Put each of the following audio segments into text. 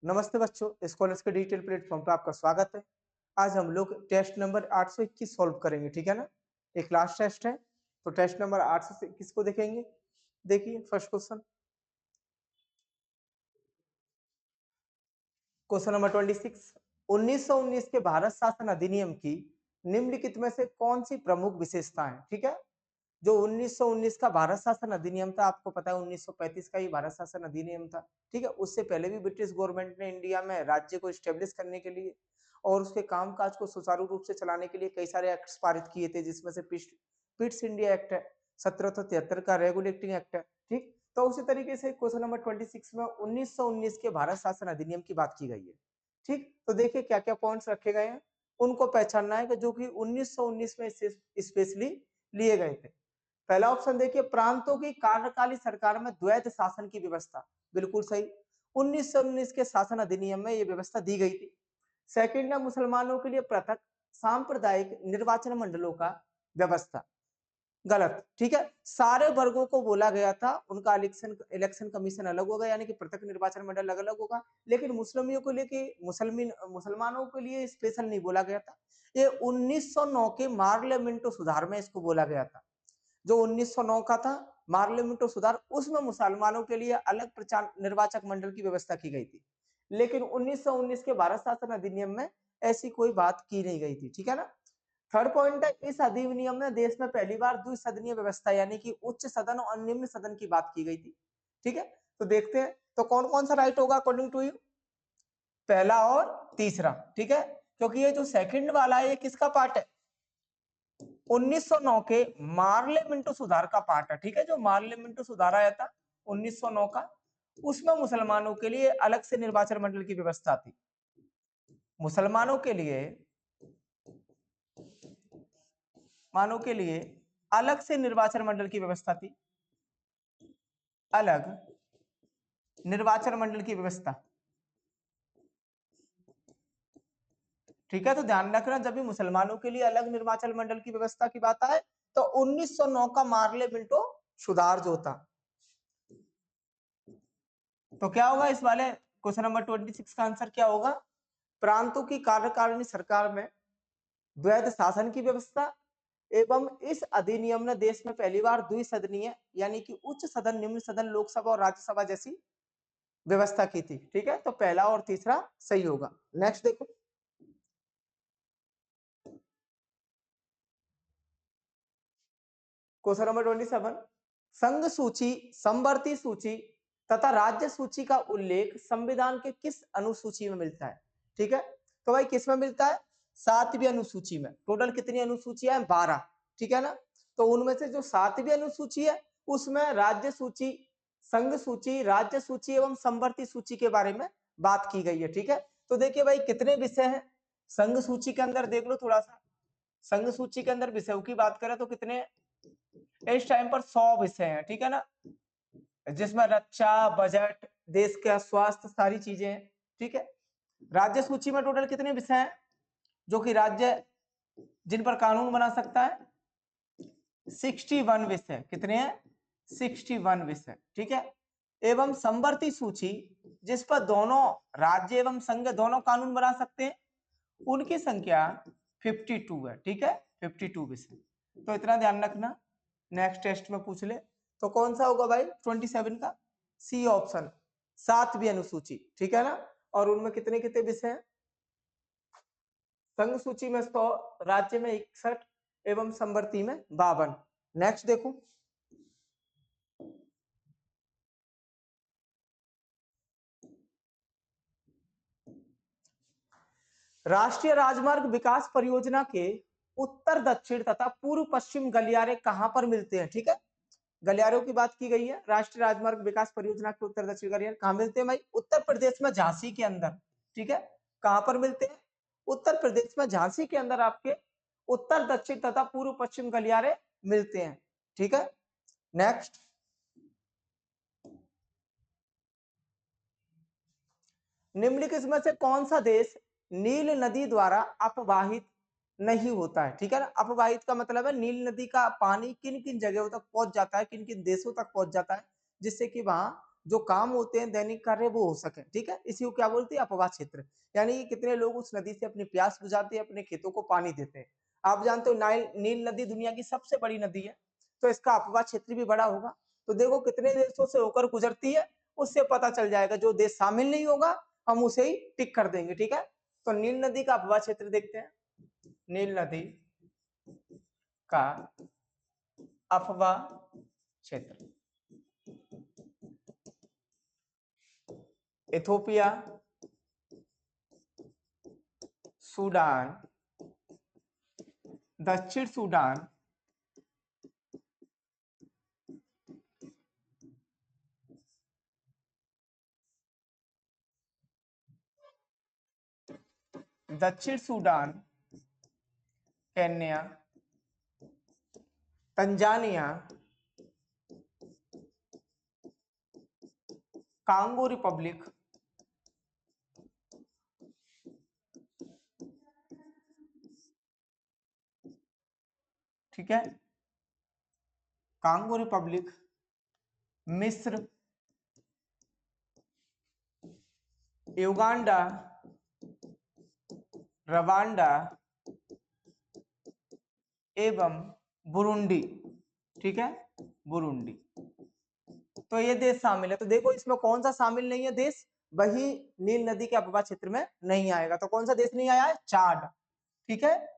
नमस्ते बच्चों, स्कॉलर्स के डिजिटल प्लेटफॉर्म पर आपका स्वागत है। आज हम लोग टेस्ट नंबर 821 सॉल्व करेंगे, ठीक है ना। एक लास्ट टेस्ट है, तो टेस्ट नंबर 821 को देखेंगे। देखिए फर्स्ट क्वेश्चन, क्वेश्चन नंबर 26। 1919 के भारत शासन अधिनियम की निम्नलिखित में से कौन सी प्रमुख विशेषता है? ठीक है, जो 1919 का भारत शासन अधिनियम था, आपको पता है 1935 का ही भारत शासन अधिनियम था। ठीक है, उससे पहले भी ब्रिटिश गवर्नमेंट ने इंडिया में राज्य को स्टेब्लिश करने के लिए और उसके कामकाज को सुचारू रूप से चलाने के लिए कई सारे एक्ट्स पारित किए थे, जिसमें से पिट्स इंडिया एक्ट है, 1773 का रेगुलेटिंग एक्ट है। ठीक, तो उसी तरीके से क्वेश्चन नंबर 26 में 1919 के भारत शासन अधिनियम की बात की गई है। ठीक, तो देखिए क्या क्या पॉइंट्स रखे गए हैं, उनको पहचानना है कि जो कि 1919 में स्पेशली लिए गए थे। पहला ऑप्शन देखिए, प्रांतों की कार्यकाली सरकार में द्वैत शासन की व्यवस्था, बिल्कुल सही। 1919 के शासन अधिनियम में यह व्यवस्था दी गई थी। सेकंड है, मुसलमानों के लिए पृथक सांप्रदायिक निर्वाचन मंडलों का व्यवस्था, गलत। ठीक है, सारे वर्गों को बोला गया था उनका इलेक्शन इलेक्शन कमीशन अलग होगा, यानी कि पृथक निर्वाचन मंडल अलग अलग होगा, लेकिन मुस्लिमों को लेके मुसलमानों के लिए स्पेशल नहीं बोला गया था। ये 1909 के मार्लियामेंटो सुधार में इसको बोला गया था। जो 1909 का था मार्लियामेंटो सुधार, उसमें मुसलमानों के लिए अलग प्रचार निर्वाचक मंडल की व्यवस्था की गई थी, लेकिन 1919 के भारत शासन अधिनियम में ऐसी कोई बात की नहीं गई थी। ठीक है ना। थर्ड पॉइंट है, इस अधिनियम में देश में पहली बार द्विसदनीय व्यवस्था यानी कि उच्च सदन और निम्न सदन की बात की गई थी। ठीक है, तो देखते हैं तो कौन कौन सा राइट होगा अकॉर्डिंग टू यू, पहला और तीसरा। ठीक है, क्योंकि ये जो सेकंड वाला है ये किसका पार्ट है, 1909 के मार्लियामेंटो सुधार का पार्ट है। ठीक है, जो मार्लियामेंटो सुधार आया था 1909 का, उसमें मुसलमानों के लिए अलग से निर्वाचन मंडल की व्यवस्था थी। मुसलमानों के लिए मानों के लिए अलग से निर्वाचन मंडल की व्यवस्था थी, अलग निर्वाचन मंडल की व्यवस्था। ठीक है, तो ध्यान रखना जब भी मुसलमानों के लिए अलग निर्वाचन मंडल की व्यवस्था की बात आए तो 1909 का मार्लियामेंटो सुधार जो था, तो क्या होगा इस वाले क्वेश्चन नंबर 26 का आंसर क्या होगा, प्रांतों की कार्यकारिणी सरकार में द्वैध शासन की व्यवस्था एवं इस अधिनियम ने देश में पहली बार द्विसदनीय यानी कि उच्च सदन निम्न सदन लोकसभा और राज्यसभा जैसी व्यवस्था की थी। ठीक है, तो पहला और तीसरा सही होगा। नेक्स्ट देखो, क्वेश्चन नंबर 27। संघ सूची, समवर्ती सूची तथा राज्य सूची का उल्लेख संविधान के किस अनुसूची में मिलता है? ठीक है, तो भाई किस में मिलता है, 7वीं अनुसूची में। टोटल कितनी अनुसूचियां हैं, 12। ठीक है ना, तो उनमें से जो 7वीं अनुसूची है उसमें राज्य सूची, संघ सूची, राज्य सूची एवं समवर्ती सूची के बारे में बात की गई है। ठीक है, तो देखिए भाई कितने विषय हैं संघ सूची के अंदर, देख लो थोड़ा सा। संघ सूची के अंदर विषयों की बात करें तो कितने, इस टाइम पर 100 विषय हैं। ठीक है ना, जिसमें रक्षा, बजट, देश का स्वास्थ्य, सारी चीजें हैं। ठीक है, राज्य सूची में टोटल कितने विषय हैं जो कि राज्य जिन पर कानून बना सकता है, 61 विषय। कितने हैं, 61 विषय। ठीक है, एवं समवर्ती सूची जिस पर दोनों राज्य एवं संघ दोनों कानून बना सकते हैं, उनकी संख्या 52 है। ठीक है, 52 विषय। तो इतना ध्यान रखना, नेक्स्ट टेस्ट में पूछ ले तो कौन सा होगा भाई 27 का, सी ऑप्शन, 7वीं अनुसूची। ठीक है ना, और उनमें कितने कितने विषय हैं, संघ सूची में 100, राज्य में 61 एवं समवर्ती में 52। नेक्स्ट देखो, राष्ट्रीय राजमार्ग विकास परियोजना के उत्तर दक्षिण तथा पूर्व पश्चिम गलियारे कहां पर मिलते हैं? ठीक है, गलियारों की बात की गई है। राष्ट्रीय राजमार्ग विकास परियोजना के उत्तर दक्षिण गलियारे कहां मिलते हैं भाई, उत्तर प्रदेश में झांसी के अंदर। ठीक है, कहां पर मिलते हैं, उत्तर प्रदेश में झांसी के अंदर आपके उत्तर दक्षिण तथा पूर्व पश्चिम गलियारे मिलते हैं। ठीक है, नेक्स्ट, निम्नलिखित में से कौन सा देश नील नदी द्वारा अपवाहित नहीं होता है? ठीक है ना, अपवाहित का मतलब है नील नदी का पानी किन किन जगहों तक पहुंच जाता है, किन किन देशों तक पहुंच जाता है, जिससे कि वहां जो काम होते हैं दैनिक कार्य वो हो सके, ठीक है। इसी को क्या बोलते हैं, अपवाह क्षेत्र। यानी कि कितने लोग उस नदी से अपनी प्यास बुझाते हैं, अपने खेतों को पानी देते हैं। आप जानते हो नील नदी दुनिया की सबसे बड़ी नदी है, तो इसका अपवाह क्षेत्र भी बड़ा होगा। तो देखो कितने देशों से होकर गुजरती है, उससे पता चल जाएगा। जो देश शामिल नहीं होगा हम उसे ही टिक कर देंगे, ठीक है। तो नील नदी का अपवाह क्षेत्र देखते हैं। नील नदी का अपवाह क्षेत्र इथोपिया, सूडान, दक्षिण सूडान, दक्षिण Sudan, Kenya, Tanzania, Congo Republic, ठीक है, कांगो रिपब्लिक, मिस्र, युगांडा, रवांडा एवं बुरुंडी, ठीक है, बुरुंडी। तो ये देश शामिल है। तो देखो इसमें कौन सा शामिल नहीं है देश, वही नील नदी के अपवाह क्षेत्र में नहीं आएगा। तो कौन सा देश नहीं आया है, चाड, ठीक है।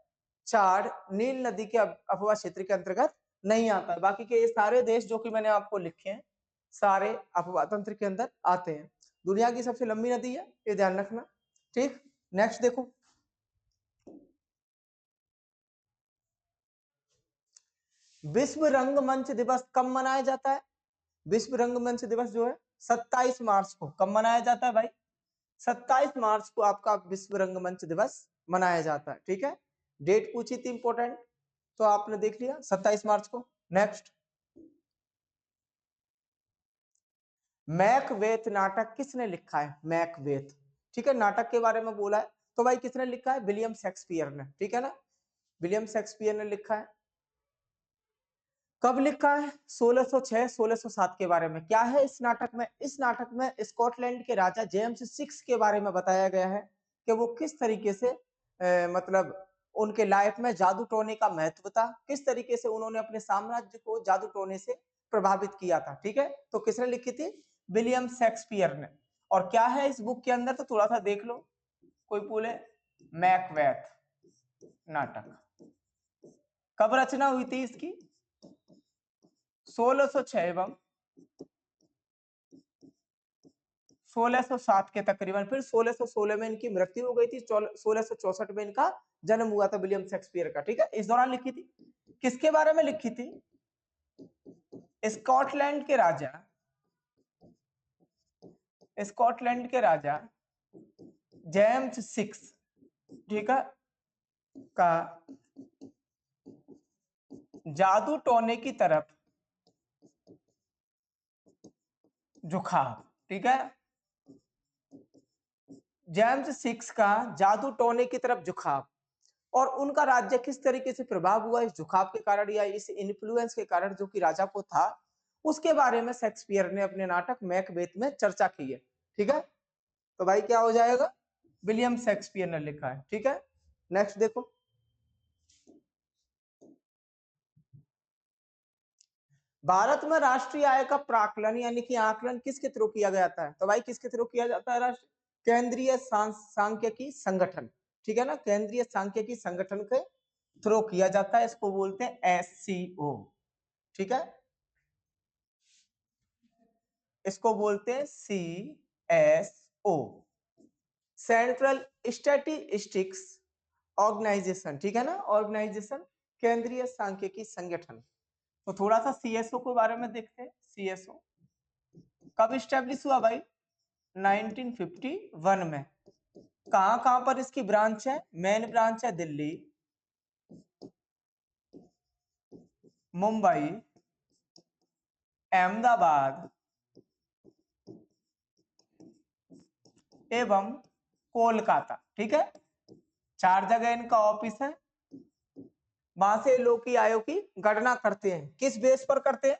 चाड नील नदी के अपवाह क्षेत्र के अंतर्गत नहीं आता है। बाकी के ये सारे देश जो कि मैंने आपको लिखे हैं सारे अपवाह तंत्र के अंदर आते हैं। दुनिया की सबसे लंबी नदी है, ये ध्यान रखना, ठीक। नेक्स्ट देखो, विश्व रंगमंच दिवस कब मनाया जाता है। विश्व रंगमंच दिवस जो है 27 मार्च को कब मनाया जाता है भाई, 27 मार्च को आपका विश्व रंगमंच दिवस मनाया जाता है, ठीक है। डेट पूछी थी इंपॉर्टेंट, तो आपने देख लिया 27 मार्च को। नेक्स्ट, मैकबेथ नाटक किसने लिखा है, मैकबेथ, ठीक है, नाटक के बारे में बोला है। तो भाई किसने लिखा है, विलियम शेक्सपियर ने, ठीक है ना, विलियम शेक्सपियर ने लिखा है। कब लिखा है, 1606 1607 के बारे में। क्या है इस नाटक में, इस नाटक में स्कॉटलैंड के राजा जेम्स 6 के बारे में बताया गया है कि वो किस तरीके से मतलब उनके लाइफ में जादू टोने का महत्व था, किस तरीके से उन्होंने अपने साम्राज्य को जादू टोने से प्रभावित किया था, ठीक है। तो किसने लिखी थी, विलियम शेक्सपियर ने। और क्या है इस बुक के अंदर, तो थोड़ा सा देख लो, कोई बोले मैकबेथ नाटक कब रचना हुई थी इसकी, 1606 एवं 1607 के तकरीबन। फिर 1616 में इनकी मृत्यु हो गई थी, 1664 में इनका जन्म हुआ था विलियम शेक्सपियर का, ठीक है। इस दौरान लिखी थी, किसके बारे में लिखी थी, स्कॉटलैंड के राजा, स्कॉटलैंड के राजा जेम्स 6, ठीक है, का जादू टोने की तरफ झुकाव, ठीक है, जेम्स 6 का जादू टोने की तरफ झुकाव और उनका राज्य किस तरीके से प्रभाव हुआ इस झुकाव के कारण या इस इन्फ्लुएंस के कारण जो कि राजा को था, उसके बारे में शेक्सपियर ने अपने नाटक मैकबेथ में चर्चा की है, ठीक है। तो भाई क्या हो जाएगा, विलियम शेक्सपियर ने लिखा है, ठीक है। नेक्स्ट देखो, भारत में राष्ट्रीय आय का प्राकलन यानी कि आकलन किसके थ्रू किया जाता है, तो भाई किसके थ्रू किया जाता है, राष्ट्र केंद्रीय सांख्यिकी संगठन, ठीक है ना, केंद्रीय सांख्यिकी संगठन के थ्रू किया जाता है। इसको बोलते हैं SCO, ठीक है, इसको बोलते हैं CSO, सेंट्रल स्टैटिस्टिक्स ऑर्गेनाइजेशन, ठीक है ना, ऑर्गेनाइजेशन केंद्रीय सांख्यिकी संगठन। तो थोड़ा सा CSO के बारे में देखते हैं। CSO कब स्टैब्लिश हुआ भाई, 1951 में। कहां कहां पर इसकी ब्रांच है, मेन ब्रांच है दिल्ली, मुंबई, अहमदाबाद एवं कोलकाता, ठीक है, 4 जगह इनका ऑफिस है। वहां से लोग की आयोग की गणना करते हैं, किस बेस पर करते हैं,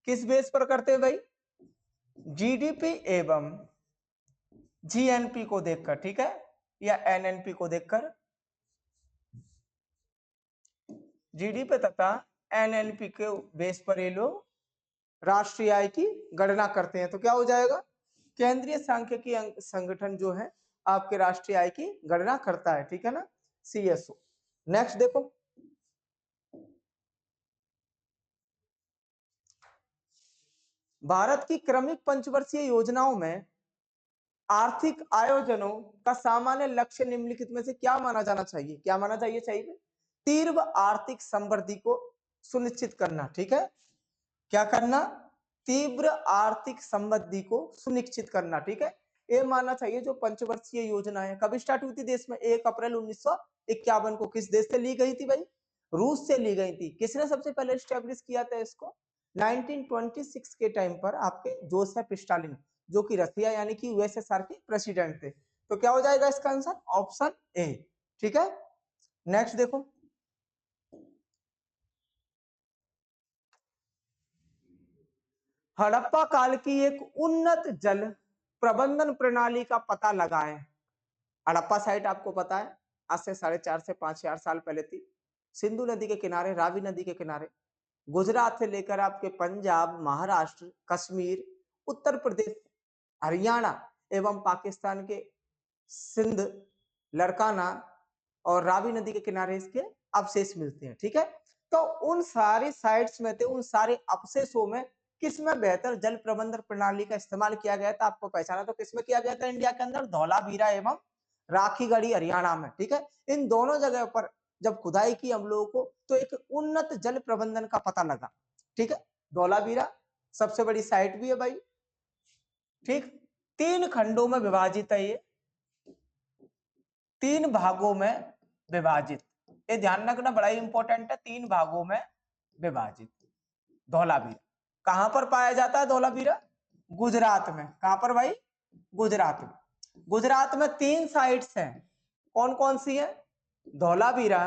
किस बेस पर करते हैं भाई, जीडीपी एवं जीएनपी को देखकर, ठीक है, या एनएनपी को देखकर, जीडीपी तथा एनएनपी के बेस पर ये लोग राष्ट्रीय आय की गणना करते हैं। तो क्या हो जाएगा, केंद्रीय सांख्यिकी संगठन जो है आपके राष्ट्रीय आय की गणना करता है, ठीक है ना, सीएसओ। नेक्स्ट देखो, भारत की क्रमिक पंचवर्षीय योजनाओं में आर्थिक आयोजनों का सामान्य लक्ष्य निम्नलिखित में से क्या माना जाना चाहिए? क्या माना चाहिए? तीव्र आर्थिक समृद्धि को सुनिश्चित करना, ठीक है, क्या करना, तीव्र आर्थिक समृद्धि को सुनिश्चित करना, ठीक है, ये मानना चाहिए। जो पंचवर्षीय योजना है कब स्टार्ट हुई थी देश में? 1 अप्रैल 1951 को। किस देश से ली गई थी भाई? रूस से ली गई थी। किसने सबसे पहले स्टैब्लिश किया था इसको? 1926 के टाइम पर आपके जोसेफ स्टालिन, जो कि रसिया यानी कि यूएसएसआर के प्रेसिडेंट थे। तो क्या हो जाएगा इसका आंसर? ऑप्शन ए, ठीक है। नेक्स्ट देखो, हड़प्पा काल की एक उन्नत जल प्रबंधन प्रणाली का पता लगाएं। हड़प्पा साइट आपको पता है आज से 4.5 से 5,000 साल पहले थी। सिंधु नदी के किनारे, रावी नदी के किनारे, गुजरात से लेकर आपके पंजाब, महाराष्ट्र, कश्मीर, उत्तर प्रदेश, हरियाणा एवं पाकिस्तान के सिंध, लड़काना और रावी नदी के किनारे इसके अवशेष मिलते हैं, ठीक है। तो उन सारी साइट्स में थे, उन सारे अवशेषों में किसमें बेहतर जल प्रबंधन प्रणाली का इस्तेमाल किया गया था? आपको पहचाना तो किसमें किया गया था इंडिया के अंदर? धौलावीरा एवं राखीगढ़ी हरियाणा में, ठीक है। इन दोनों जगह पर जब खुदाई की हम लोगों को तो एक उन्नत जल प्रबंधन का पता लगा, ठीक है। धौलावीरा सबसे बड़ी साइट भी है भाई, ठीक। 3 खंडों में विभाजित है ये, 3 भागों में विभाजित। ये ध्यान रखना, बड़ा ही इंपॉर्टेंट है। 3 भागों में विभाजित धौलावीरा। कहां पर पाया जाता है धौलावीरा? गुजरात में। कहां पर भाई? गुजरात में। गुजरात में 3 साइट्स हैं। कौन कौन सी है? धौलावीरा,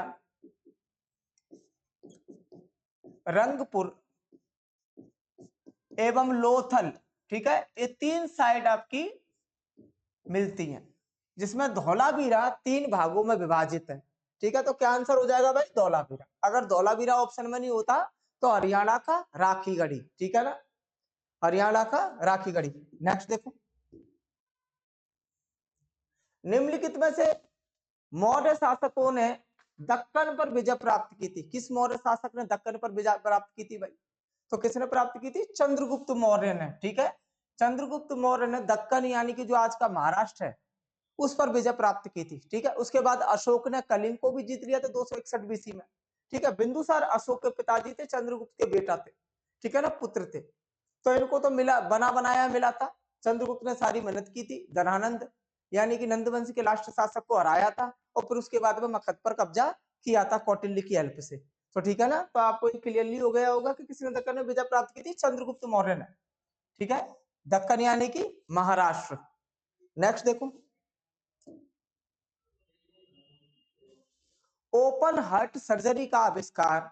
रंगपुर एवं लोथल, ठीक है। ये 3 साइट आपकी मिलती हैं, जिसमें धौलावीरा 3 भागों में विभाजित है, ठीक है। तो क्या आंसर हो जाएगा भाई? धौलावीरा। अगर धौलावीरा ऑप्शन में नहीं होता तो हरियाणा का राखीगढ़ी, ठीक है ना, हरियाणा का राखीगढ़ी। नेक्स्ट देखो, निम्नलिखित में से मौर्य शासकों ने दक्कन पर विजय प्राप्त की थी? किस मौर्य शासक ने दक्कन पर विजय प्राप्त की थी भाई? तो किसने प्राप्त की थी? चंद्रगुप्त मौर्य ने, ठीक है। चंद्रगुप्त मौर्य ने दक्कन यानी कि जो आज का महाराष्ट्र है उस पर विजय प्राप्त की थी, ठीक है। उसके बाद अशोक ने कलिंग को भी जीत लिया था 261 बीसी में, ठीक है। बिंदुसार अशोक के पिताजी थे, चंद्रगुप्त के बेटा थे, ठीक है ना, पुत्र थे। तो इनको तो मिला, बना बनाया मिला था। चंद्रगुप्त ने सारी मेहनत की थी, धनानंद यानी कि नंदवंश के लास्ट शासक को हराया था और फिर उसके बाद में मगध पर कब्जा किया था कौटिल्य की हेल्प से। तो ठीक है ना, तो आपको क्लियरली हो गया होगा कि किसने दक्कन में विजय प्राप्त की थी? चंद्रगुप्त मौर्य ने, ठीक है। दक्कन यानी कि महाराष्ट्र। नेक्स्ट देखो, ओपन हार्ट सर्जरी का आविष्कार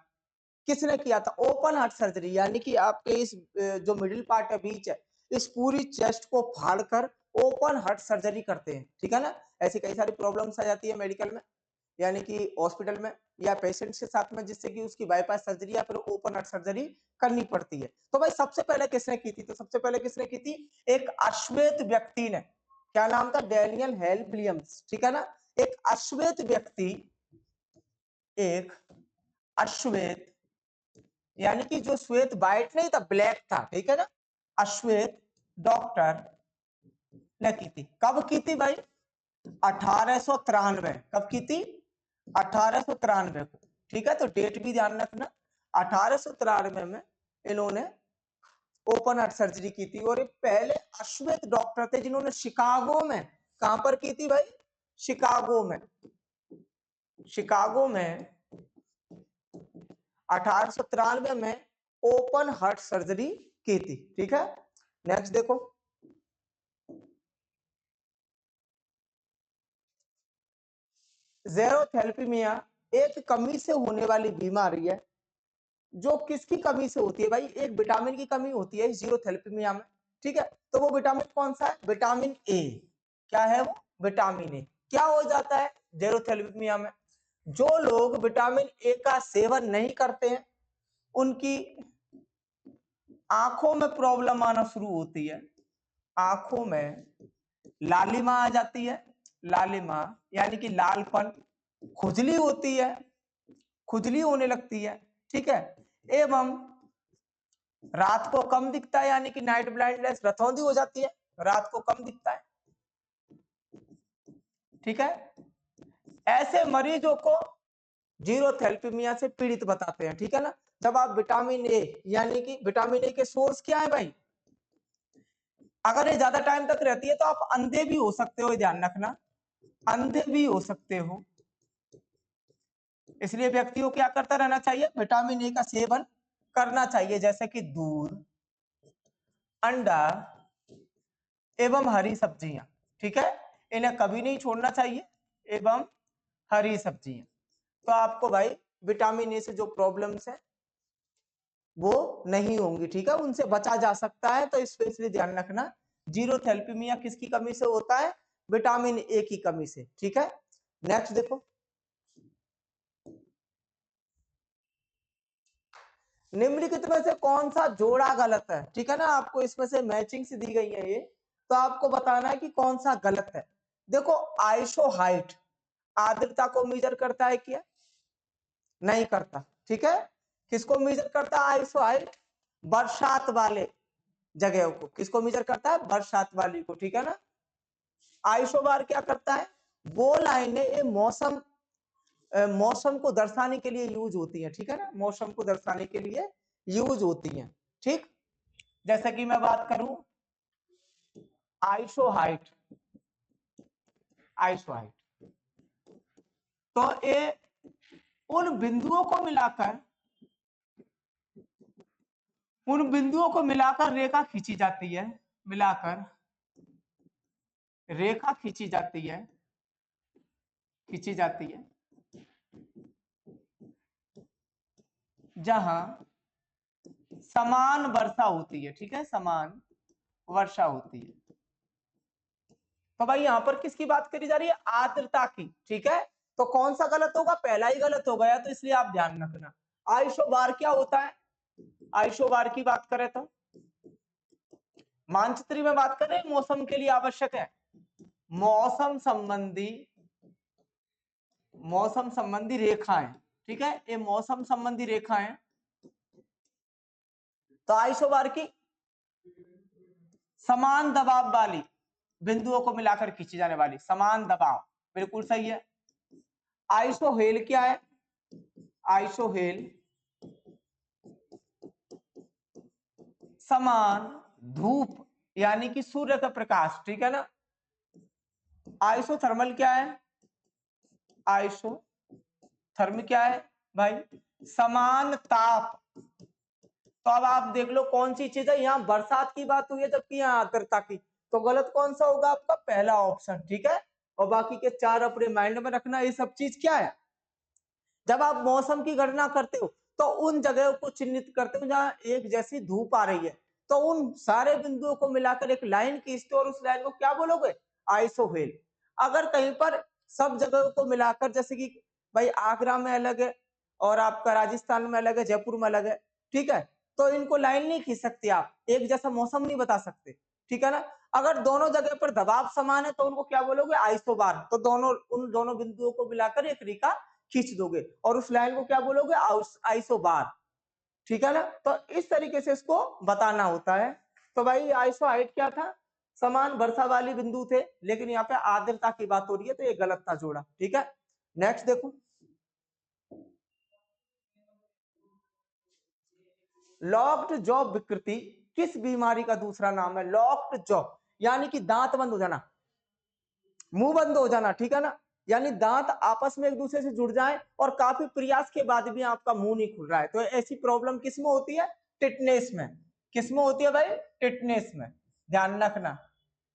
किसने किया था? ओपन हार्ट सर्जरी यानी कि आपके इस जो मिडिल पार्ट है, बीच है, इस पूरी चेस्ट को फाड़कर ओपन हार्ट सर्जरी करते हैं, ठीक है ना। ऐसी कई सारी प्रॉब्लम्स आ जाती है मेडिकल में, यानी कि हॉस्पिटल में या पेशेंट के साथ में, जिससे कि उसकी बाईपास सर्जरी या फिर ओपन हार्ट सर्जरी करनी पड़ती है। तो भाई सबसे पहले किसने की थी? तो सबसे पहले किसने की थी? एक अश्वेत व्यक्ति ने। क्या नाम था? डैनियल हेल विलियम्स, ठीक है ना। एक अश्वेत व्यक्ति, एक अश्वेत यानी कि जो श्वेत व्हाइट नहीं था, ब्लैक था, ठीक है ना, अश्वेत डॉक्टर ने की थी। कब की थी भाई? 1893। कब की थी? 1893 को, ठीक है। तो डेट भी ध्यान रखना, 1893 में इन्होंने ओपन हार्ट सर्जरी की थी। और ये पहले अश्वेत डॉक्टर थे जिन्होंने शिकागो में, कहां पर की थी भाई? शिकागो में। शिकागो में 1893 में ओपन हार्ट सर्जरी की थी, ठीक है। नेक्स्ट देखो, ज़ेरोथैलेमीमिया एक कमी से होने वाली बीमारी है। जो किसकी कमी से होती है भाई? एक विटामिन की कमी होती है ज़ेरोथैलेमीमिया में, ठीक है। तो वो विटामिन कौन सा है? Vitamin A. क्या है वो? Vitamin A. क्या हो जाता है जेरोथैलेमीमिया में? जो लोग विटामिन ए का सेवन नहीं करते हैं उनकी आंखों में प्रॉब्लम आना शुरू होती है, आंखों में लालिमा आ जाती है, लालिमा यानी कि लालपन, खुजली होती है, खुजली होने लगती है, ठीक है। एवं रात को कम दिखता है यानी कि नाइट ब्लाइंडनेस, रतौंधी हो जाती है, रात को कम दिखता है, ठीक है। ऐसे मरीजों को जीरोथैलेमीमिया से पीड़ित बताते हैं, ठीक है ना। जब आप विटामिन ए यानी कि विटामिन ए के सोर्स क्या है भाई? अगर ये ज्यादा टाइम तक रहती है तो आप अंधे भी हो सकते हो, ध्यान रखना, अंधे भी हो सकते हो। इसलिए व्यक्ति को क्या करता रहना चाहिए? विटामिन ए का सेवन करना चाहिए, जैसे कि दूध, अंडा एवं हरी सब्जियां, ठीक है। इन्हें कभी नहीं छोड़ना चाहिए, एवं हरी सब्जियां। तो आपको भाई विटामिन ए से जो प्रॉब्लम्स है वो नहीं होंगी, ठीक है, उनसे बचा जा सकता है। तो स्पेशली ध्यान रखना, जीरोथैलेमीमिया किसकी कमी से होता है? विटामिन ए की कमी से, ठीक है। नेक्स्ट देखो, निम्नलिखित में से कौन सा जोड़ा गलत है? ठीक है ना, आपको इसमें से मैचिंग से दी गई है ये, तो आपको बताना है कि कौन सा गलत है। देखो, आइसो हाइट आर्द्रता को मेजर करता है क्या? नहीं करता, ठीक है। किसको मेजर करता है आइसो हाइट? बरसात वाले जगह को। किसको मेजर करता है? बरसात वाली को, ठीक है ना। आइसोबार क्या करता है? वो लाइनें ये मौसम को दर्शाने के लिए यूज होती है, ठीक है ना, मौसम को दर्शाने के लिए यूज होती है, ठीक। जैसे कि मैं बात करूं आइसो हाइट, आइसो हाइट, तो ये उन बिंदुओं को मिलाकर, उन बिंदुओं को मिलाकर रेखा खींची जाती है, मिलाकर रेखा खींची जाती है, खींची जाती है, जहां समान वर्षा होती है, ठीक है, समान वर्षा होती है। तो भाई यहां पर किसकी बात करी जा रही है? आर्द्रता की, ठीक है। तो कौन सा गलत होगा? पहला ही गलत हो गया, तो इसलिए आप ध्यान रखना। आइसोबार क्या होता है? आइसोबार की बात करें तो मानचित्र में बात करें, मौसम के लिए आवश्यक है, मौसम संबंधी, मौसम संबंधी रेखाएं, ठीक है, ये मौसम संबंधी रेखाएं। तो आइसोबार की समान दबाव वाली बिंदुओं को मिलाकर खींची जाने वाली, समान दबाव, बिल्कुल सही है। आइसोहेल क्या है? आइसोहेल समान धूप यानी कि सूर्य का प्रकाश, ठीक है ना। आइसोथर्मल क्या है? आइसोथर्म क्या है भाई? समान ताप। तो अब आप देख लो कौन सी चीज है, यहाँ बरसात की बात हुई है जबकि यहाँ आर्द्रता की, तो गलत कौन सा होगा आपका? पहला ऑप्शन, ठीक है। और बाकी के चार अपने माइंड में रखना। ये सब चीज क्या है? जब आप मौसम की गणना करते हो तो उन जगहों को चिन्हित करते हो जहां एक जैसी धूप आ रही है, तो उन सारे बिंदुओं को मिलाकर एक लाइन खींचते हो और उस लाइन को क्या बोलोगे? आइसोहेल। अगर कहीं पर सब जगहों को मिलाकर, जैसे कि भाई आगरा में अलग है और आपका राजस्थान में अलग है, जयपुर में अलग है, ठीक है, तो इनको लाइन नहीं खींच सकते आप, एक जैसा मौसम नहीं बता सकते, ठीक है ना। अगर दोनों जगह पर दबाव समान है तो उनको क्या बोलोगे? आइसोबार। तो दोनों, उन दोनों बिंदुओं को मिलाकर एक रेखा खींच दोगे और उस लाइन को क्या बोलोगे? आइसोबार, ठीक है ना। तो इस तरीके से इसको बताना होता है। तो भाई आइसो हाइट क्या था? समान वर्षा वाली बिंदु थे, लेकिन यहाँ पे आर्द्रता की बात हो रही है तो ये गलत था जोड़ा, ठीक है। नेक्स्ट देखो, लॉक्ड जॉ विकृति किस बीमारी का दूसरा नाम है? लॉक्ड जॉ यानी कि दांत बंद हो जाना, मुंह बंद हो जाना, ठीक है ना, यानी दांत आपस में एक दूसरे से जुड़ जाए और काफी प्रयास के बाद भी आपका मुंह नहीं खुल रहा है, तो ऐसी प्रॉब्लम किसमें होती है? टिटनेस में। किसमें होती है भाई? टिटनेस में। ध्यान रखना,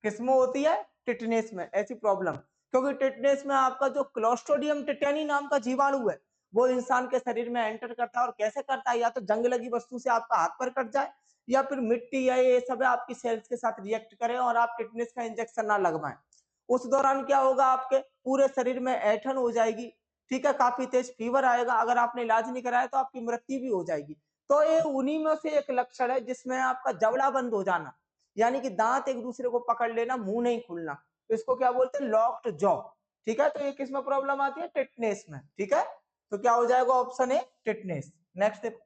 किसमें होती है? टिटनेस में ऐसी प्रॉब्लम। क्योंकि टिटनेस में आपका जो क्लोस्ट्रिडियम टिटेनी नाम का जीवाणु है वो इंसान के शरीर में एंटर करता है, और कैसे करता है? या तो जंग लगी वस्तु से आपका हाथ पर कट जाए, या फिर मिट्टी या ये सब है आपकी सेल्स के साथ रिएक्ट करें और आप टिटनेस का इंजेक्शन ना लगवाएं। उस दौरान क्या होगा, आपके पूरे शरीर में ऐंठन हो जाएगी, ठीक है, काफी तेज फीवर आएगा, अगर आपने इलाज नहीं कराया तो आपकी मृत्यु भी हो जाएगी। तो ये उन्हीं में से एक लक्षण है जिसमें आपका जबड़ा बंद हो जाना, यानी कि दांत एक दूसरे को पकड़ लेना, मुंह नहीं खुलना, तो इसको क्या बोलते हैं, लॉक्ड जॉ। ठीक है, तो ये किस में प्रॉब्लम आती है, टिटनेस में। ठीक है, तो क्या हो जाएगा, ऑप्शन ए टिटनेस। नेक्स्ट देखो,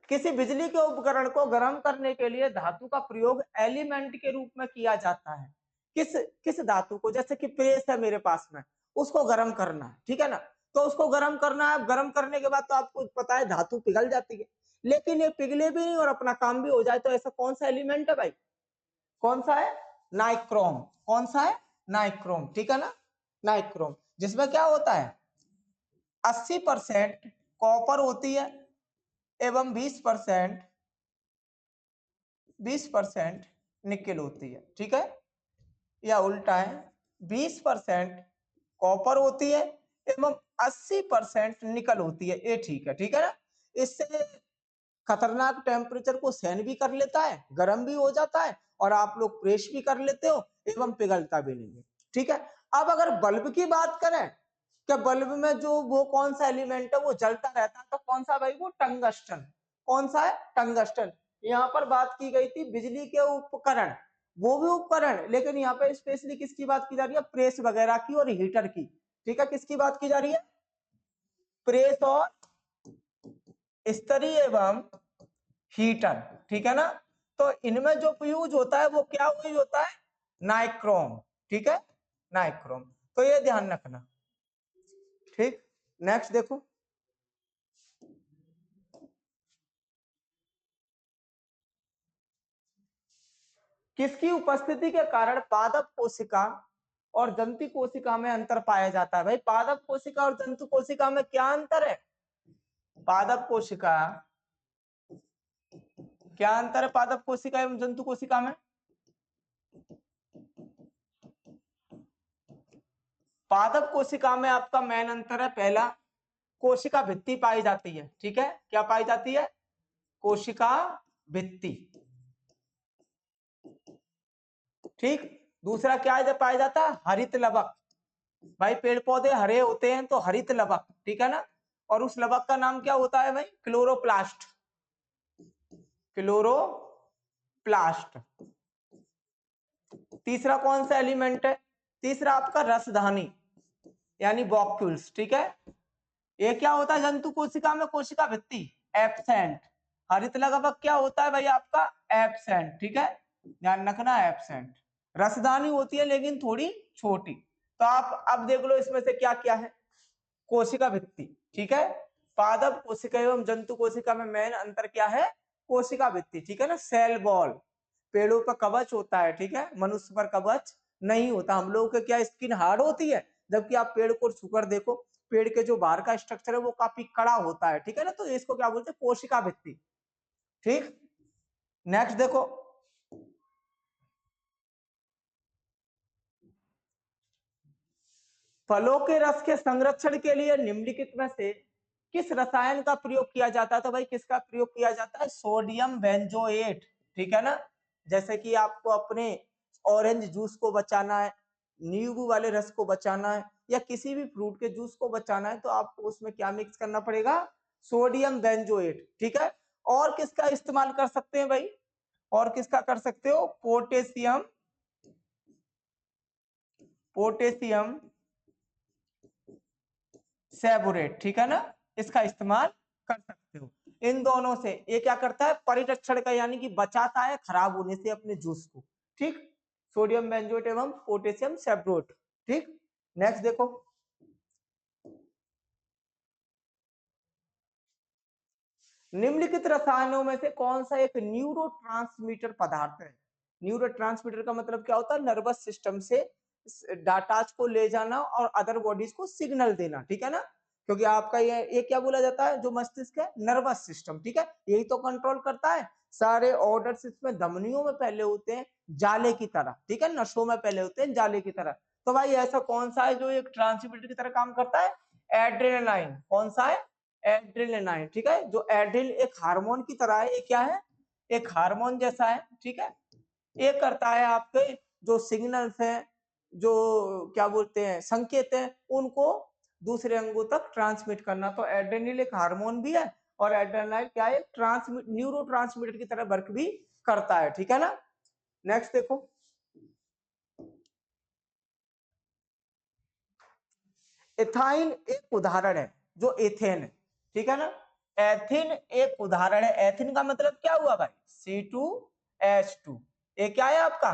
किसी बिजली के उपकरण को गर्म करने के लिए धातु का प्रयोग एलिमेंट के रूप में किया जाता है। किस किस धातु को, जैसे कि प्रेस है मेरे पास में, उसको गर्म करना है, ठीक है ना, तो उसको गर्म करना है, गर्म करने के बाद तो आपको पता है धातु पिघल जाती है, लेकिन ये पिघले भी नहीं और अपना काम भी हो जाए, तो ऐसा कौन सा एलिमेंट है भाई, कौन सा है, नाइक्रोम। कौन सा है, नाइक्रोम, ठीक है ना, नाइक्रोम, जिसमें क्या होता है 80% कॉपर होती है एवं 20% निकेल होती है। ठीक है, या उल्टा है, 20% कॉपर होती है एवं 80% निकल होती है, ये ठीक है, ठीक है ना। इससे खतरनाक टेम्परेचर को सहन भी कर लेता है, गर्म भी हो जाता है, और आप लोग प्रेस भी कर लेते हो एवं पिघलता भी नहीं है। ठीक है, अब अगर बल्ब की बात करें, क्या बल्ब में जो वो कौन सा एलिमेंट है वो जलता रहता है, तो कौन सा भाई, वो टंगस्टन। कौन सा है, टंगस्टन। यहाँ पर बात की गई थी बिजली के उपकरण, वो भी उपकरण, लेकिन यहाँ पे स्पेशली किसकी बात की जा रही है, प्रेस वगैरह की और हीटर की। ठीक है, किसकी बात की जा रही है, प्रेस और इस्त्री एवं हीटर। ठीक है ना, तो इनमें जो यूज होता है वो क्या यूज होता है, नाइक्रोम। ठीक है, नाइक्रोम, तो ये ध्यान रखना। ठीक, नेक्स्ट देखो, किसकी उपस्थिति के कारण पादप कोशिका और जंतु कोशिका में अंतर पाया जाता है। भाई पादप कोशिका और जंतु कोशिका में क्या अंतर है, पादप कोशिका, क्या अंतर है पादप कोशिका एवं जंतु कोशिका में, पादप कोशिका में आपका मेन अंतर है, पहला कोशिका भित्ति पाई जाती है। ठीक है, क्या पाई जाती है, कोशिका भित्ति। ठीक, दूसरा क्या है, पाया जाता है हरित लवक। भाई पेड़ पौधे हरे होते हैं तो हरित लवक, ठीक है ना, और उस लवक का नाम क्या होता है भाई, क्लोरोप्लास्ट, क्लोरोप्लास्ट। तीसरा कौन सा एलिमेंट है, तीसरा आपका रसधानी यानी बॉक्यूल्स। ठीक है, ये क्या होता है जंतु कोशिका में, कोशिका भित्ति एब्सेंट, हरित लवक क्या होता है भाई आपका, एब्सेंट। ठीक है, ध्यान रखना, एब्सेंट। रसदानी होती है लेकिन थोड़ी छोटी। तो आप अब देख लो इसमें से क्या क्या है, कोशिका भित्ति। ठीक है, पादप कोशिका एवं जंतु कोशिका में मेन अंतर क्या है, कोशिका भित्ति। ठीक है ना, सेल वॉल, पेड़ों पर कवच होता है, ठीक है, मनुष्य पर कवच नहीं होता। हम लोगों के क्या स्किन हार्ड होती है, जबकि आप पेड़ को छूकर देखो, पेड़ के जो बाहर का स्ट्रक्चर है वो काफी कड़ा होता है। ठीक है ना, तो इसको क्या बोलते हैं, कोशिका भित्ति। ठीक, नेक्स्ट देखो, फलों के रस के संरक्षण के लिए निम्नलिखित में से किस रसायन का प्रयोग किया जाता है, तो भाई किसका प्रयोग किया जाता है, सोडियम बेंजोएट। ठीक है ना, जैसे कि आपको अपने ऑरेंज जूस को बचाना है, नींबू वाले रस को बचाना है, या किसी भी फ्रूट के जूस को बचाना है, तो आपको उसमें क्या मिक्स करना पड़ेगा, सोडियम बेंजोएट। ठीक है, और किसका इस्तेमाल कर सकते हैं भाई, और किसका कर सकते हो, पोटेशियम, पोटेशियम सेबोरेट। ठीक है ना, इसका इस्तेमाल कर सकते हो। इन दोनों से ये क्या करता है, परिरक्षण का, यानी कि बचाता है खराब होने से अपने जूस को। ठीक, सोडियम बेंजोएट एवं पोटेशियम सेबोरेट। ठीक, नेक्स्ट देखो, निम्नलिखित रसायनों में से कौन सा एक न्यूरोट्रांसमीटर पदार्थ है। न्यूरोट्रांसमीटर का मतलब क्या होता है, नर्वस सिस्टम से डाटाज को ले जाना और अदर बॉडीज को सिग्नल देना। ठीक है ना, क्योंकि आपका ये क्या बोला जाता है, जो मस्तिष्क है, नर्वस सिस्टम। ठीक है, यही तो कंट्रोल करता है सारे ऑर्डर्स, इसमें धमनियों में पहले होते हैं जाले की तरह। ठीक है, नसों में पहले होते हैं जाले की तरह। तो भाई ऐसा कौन सा है जो एक ट्रांसमीटर की तरह काम करता है, एड्रेनालाइन। कौन सा है, एड्रेनालाइन, ठीक है। जो एड्रिल एक हार्मोन की तरह है, ये क्या है, एक हार्मोन जैसा है, ठीक है। ये करता है आपके जो सिग्नल्स हैं, जो क्या बोलते हैं संकेत हैं, उनको दूसरे अंगों तक ट्रांसमिट करना। तो एड्रेनल एक हार्मोन भी है और एड्रेनालाइन क्या है, ट्रांसमिट न्यूरोट्रांसमीटर की तरह वर्क भी करता है, ठीक है ना। नेक्स्ट देखो, एथाइन एक उदाहरण है, जो एथेन है, ठीक है ना। एथिन एक उदाहरण है। एथिन का मतलब क्या हुआ भाई, C2H2। ये क्या है आपका,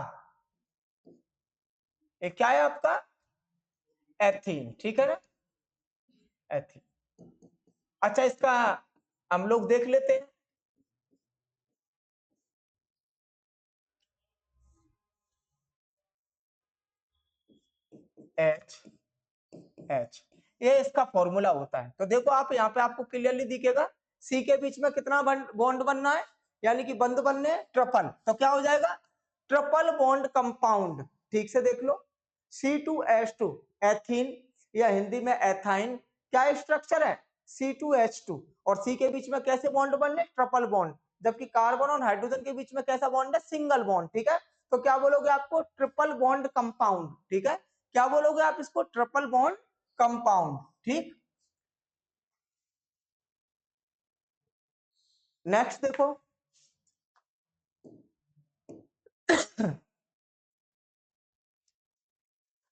ये क्या है आपका एथीन, ठीक है ना, एथीन। अच्छा, इसका हम लोग देख लेते हैं। एच एच, ये इसका फॉर्मूला होता है। तो देखो आप यहाँ पे आपको क्लियरली दिखेगा, सी के बीच में कितना बॉन्ड बनना है, यानी कि बंद बनने ट्रिपल, तो क्या हो जाएगा, ट्रिपल बॉन्ड कंपाउंड। ठीक से देख लो, C2H2 एथीन या हिंदी में एथाइन, क्या स्ट्रक्चर है, C2H2, और सी के बीच में कैसे बॉन्ड बनने, ट्रिपल बॉन्ड। जबकि कार्बन और हाइड्रोजन के बीच में कैसा बॉन्ड है, सिंगल बॉन्ड, ठीक है। तो क्या बोलोगे आपको, ट्रिपल बॉन्ड कंपाउंड, ठीक है। क्या बोलोगे आप इसको, ट्रिपल बॉन्ड कंपाउंड, ठीक। नेक्स्ट देखो,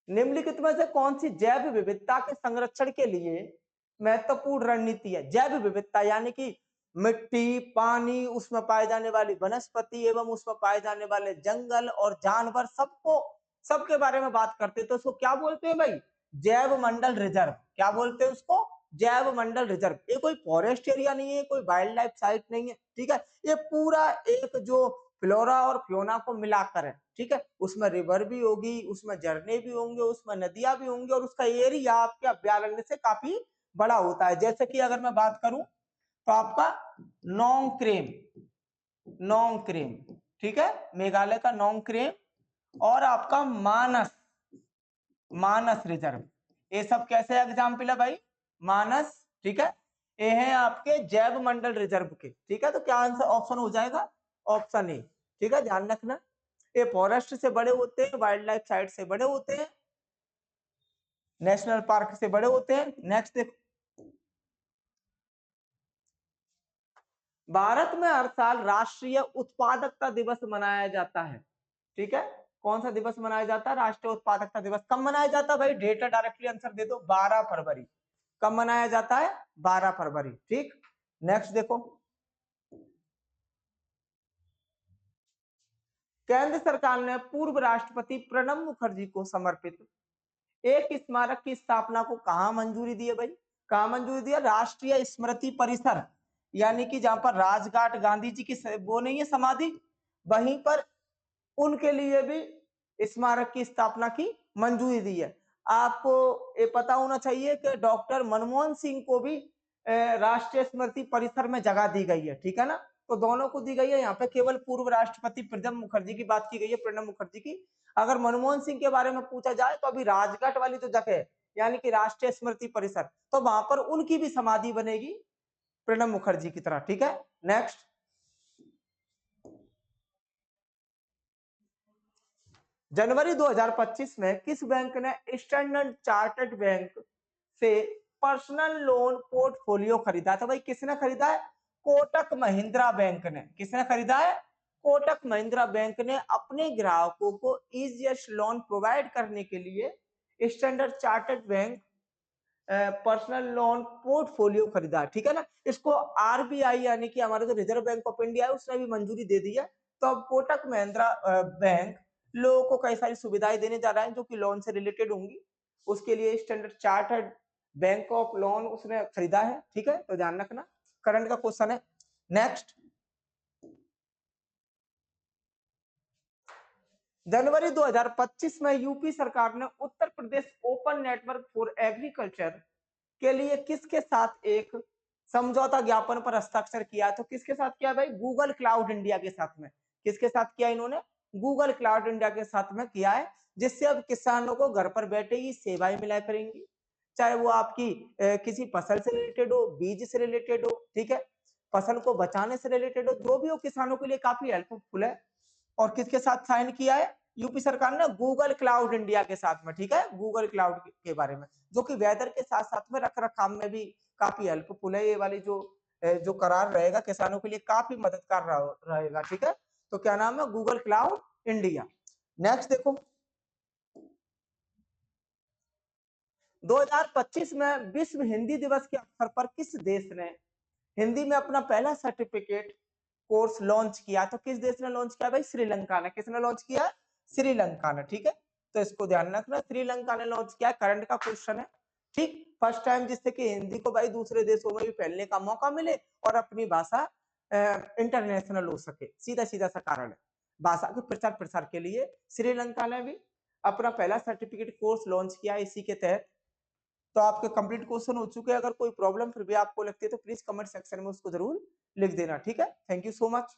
निम्नलिखित में से कौन सी जैव विविधता के संरक्षण के लिए महत्वपूर्ण रणनीति है। जैव विविधता यानी कि मिट्टी, पानी, उसमें पाए जाने वाली वनस्पति एवं उसमें पाए जाने वाले जंगल और जानवर, सबको सबके बारे में बात करते हैं। तो उसको क्या बोलते हैं भाई, जैव मंडल रिजर्व। क्या बोलते हैं उसको, जैव मंडल रिजर्व। ये कोई फॉरेस्ट एरिया नहीं है, कोई वाइल्ड लाइफ साइट नहीं है, ठीक है। ये पूरा एक जो फ्लोरा और फ्योना को मिलाकर है, ठीक है। उसमें रिवर भी होगी, उसमें झरने भी होंगे, उसमें नदियां भी होंगी, और उसका एरिया आपके अभ्यारण्य से काफी बड़ा होता है। जैसे कि अगर मैं बात करूं तो आपका नोंगक्रेम, नोंगक्रेम, ठीक है, मेघालय का नोंगक्रेम, और आपका मानस, मानस रिजर्व, ये सब कैसे एग्जाम्पल है भाई, मानस, ठीक है। ये है आपके जैव मंडल रिजर्व के, ठीक है। तो क्या आंसर ऑप्शन हो जाएगा, ऑप्शन ए, ठीक है, ध्यान रखना। ये फॉरेस्ट से बड़े होते हैं, वाइल्ड लाइफ साइट से बड़े होते हैं, नेशनल पार्क से बड़े होते हैं। नेक्स्ट देखो, भारत में हर साल राष्ट्रीय उत्पादकता दिवस मनाया जाता है, ठीक है। कौन सा दिवस मनाया जाता है, राष्ट्रीय उत्पादकता दिवस। कब मनाया जाता है भाई, डेट डायरेक्टली आंसर दे दो, 12 फरवरी। कब मनाया जाता है, 12 फरवरी, ठीक। नेक्स्ट देखो, केंद्र सरकार ने पूर्व राष्ट्रपति प्रणब मुखर्जी को समर्पित एक स्मारक की स्थापना को कहां मंजूरी दी है भाई, कहां मंजूरी दी है, राष्ट्रीय स्मृति परिसर, यानी कि जहां पर राजघाट गांधी जी की वो नहीं है समाधि, वहीं पर उनके लिए भी स्मारक की स्थापना की मंजूरी दी है। आपको ये पता होना चाहिए कि डॉक्टर मनमोहन सिंह को भी राष्ट्रीय स्मृति परिसर में जगह दी गई है, ठीक है ना। तो दोनों को दी गई है, यहाँ पे केवल पूर्व राष्ट्रपति प्रणब मुखर्जी की बात की गई है, प्रणब मुखर्जी की। अगर मनमोहन सिंह के बारे में पूछा जाए तो अभी राजघाट वाली जो जगह है, यानी कि राष्ट्रीय स्मृति परिसर, तो वहां पर उनकी भी समाधि बनेगी प्रणब मुखर्जी की तरह, ठीक है। नेक्स्ट, जनवरी 2025 में किस बैंक ने स्टैंडर्ड चार्टर्ड बैंक से पर्सनल लोन पोर्टफोलियो खरीदा था भाई, किसने खरीदा है, कोटक महिंद्रा बैंक ने। किसने खरीदा है, कोटक महिंद्रा बैंक ने अपने ग्राहकों को इजीएस्ट लोन प्रोवाइड करने के लिए standard chartered bank personal loan portfolio खरीदा, ठीक है ना। इसको आरबीआई यानी कि हमारा जो रिजर्व बैंक ऑफ इंडिया है, उसने भी मंजूरी दे दी है। तो अब कोटक महिंद्रा बैंक लोगों को कई सारी सुविधाएं देने जा रहा है जो कि लोन से रिलेटेड होंगी, उसके लिए standard chartered bank of loan उसने खरीदा है, ठीक है। तो ध्यान रखना, करंट का क्वेश्चन है। नेक्स्ट, जनवरी 2025 में यूपी सरकार ने Uttar Pradesh open network for agriculture के लिए किसके साथ एक समझौता ज्ञापन पर हस्ताक्षर किया। तो किसके साथ किया भाई, गूगल क्लाउड इंडिया के साथ में। किसके साथ किया इन्होंने, गूगल क्लाउड इंडिया के साथ में किया है, जिससे अब किसानों को घर पर बैठे ही सेवाएं मिला करेंगी। चाहे वो आपकी किसी फसल से रिलेटेड हो, बीज से रिलेटेड हो, ठीक है? फसल को बचाने से रिलेटेड हो, जो भी हो किसानों के लिए काफ़ी हेल्पफुल है। और किसके साथ साइन किया है? यूपी सरकार ने गूगल क्लाउड इंडिया के साथ में, ठीक है? गूगल क्लाउड के बारे में, जो कि वेदर के साथ-साथ में रख-रखाव में भी काफ़ी हेल्पफुल है। ये वाली जो करार रहेगा किसानों के लिए काफ़ी मददगार रहेगा, ठीक है? तो क्या नाम है? Google cloud India. नेक्स्ट देखो 2025 में विश्व हिंदी दिवस के अवसर पर किस देश ने हिंदी में अपना पहला सर्टिफिकेट कोर्स लॉन्च किया? तो किस देश ने लॉन्च किया भाई? श्रीलंका ने। किसने लॉन्च किया? श्रीलंका ने, ठीक है? तो इसको ध्यान रखना, श्रीलंका ने लॉन्च किया। करंट का क्वेश्चन है, ठीक? फर्स्ट टाइम जिससे कि हिंदी को भाई दूसरे देशों में भी फैलने का मौका मिले और अपनी भाषा इंटरनेशनल हो सके। सीधा-सीधा सा कारण है। भाषा के प्रचार-प्रसार के लिए श्रीलंका ने भी अपना पहला सर्टिफिकेट कोर्स लॉन्च किया इसी के तहत। तो आपके कंप्लीट क्वेश्चन हो चुके हैं। अगर कोई प्रॉब्लम फिर भी आपको लगती है तो प्लीज कमेंट सेक्शन में उसको जरूर लिख देना, ठीक है? Thank you so much.